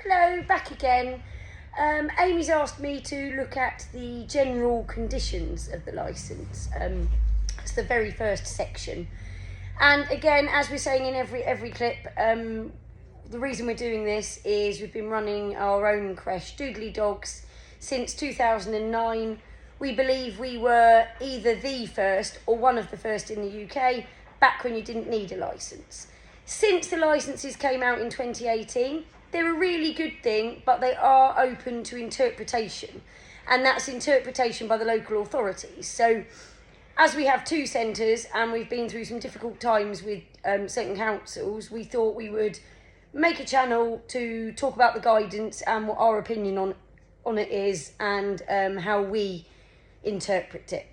Hello, back again. Amy's asked me to look at the general conditions of the licence. It's the very first section. And again, as we're saying in every clip, the reason we're doing this is we've been running our own creche, Doodly Dogs, since 2009. We believe we were either the first or one of the first in the UK, back when you didn't need a licence. Since the licences came out in 2018, they're a really good thing, but they are open to interpretation, and that's interpretation by the local authorities. So as we have two centres and we've been through some difficult times with certain councils, we thought we would make a channel to talk about the guidance and what our opinion on it is, and how we interpret it.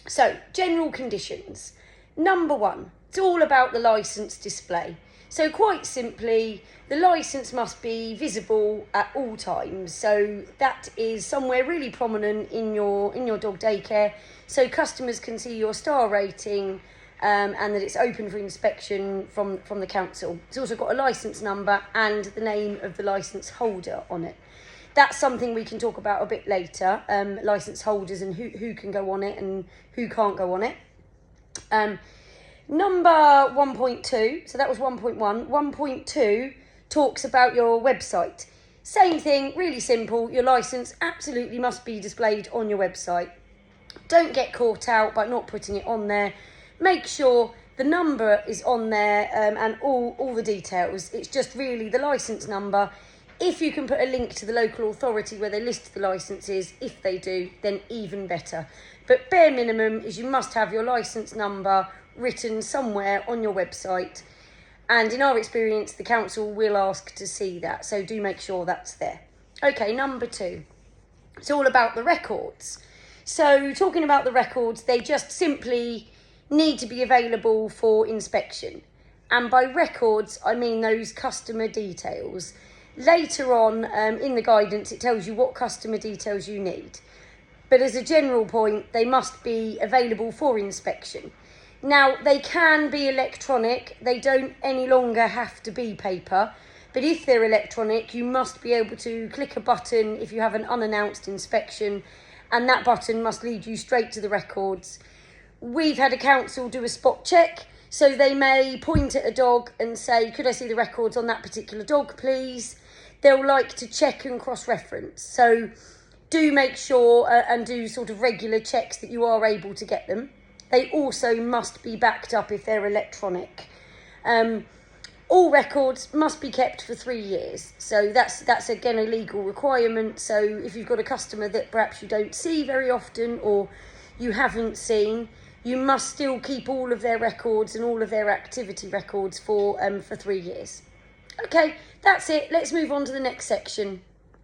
So, general conditions. Number one, it's all about the licence display. So quite simply, the licence must be visible at all times. So that is somewhere really prominent in your dog daycare, so customers can see your star rating and that it's open for inspection from the council. It's also got a licence number and the name of the licence holder on it. That's something we can talk about a bit later, licence holders and who can go on it and who can't go on it. Number 1.2, so that was 1.1. 1.2 talks about your website. Same thing, really simple. Your licence absolutely must be displayed on your website. Don't get caught out by not putting it on there. Make sure the number is on there and all the details. It's just really the licence number. If you can put a link to the local authority where they list the licences, if they do, then even better. But bare minimum is you must have your licence number written somewhere on your website, and in our experience the council will ask to see that, so do make sure that's there. Okay, number 2, it's all about the records. So talking about the records, they just simply need to be available for inspection, and by records I mean those customer details. Later on in the guidance it tells you what customer details you need, but as a general point they must be available for inspection. Now, they can be electronic, they don't any longer have to be paper, but if they're electronic, you must be able to click a button if you have an unannounced inspection, and that button must lead you straight to the records. We've had a council do a spot check, so they may point at a dog and say, could I see the records on that particular dog, please? They'll like to check and cross-reference, so do make sure and do sort of regular checks that you are able to get them. They also must be backed up if they're electronic. All records must be kept for 3 years. So that's again a legal requirement. So if you've got a customer that perhaps you don't see very often or you haven't seen, you must still keep all of their records and all of their activity records for 3 years. Okay, that's it. Let's move on to the next section.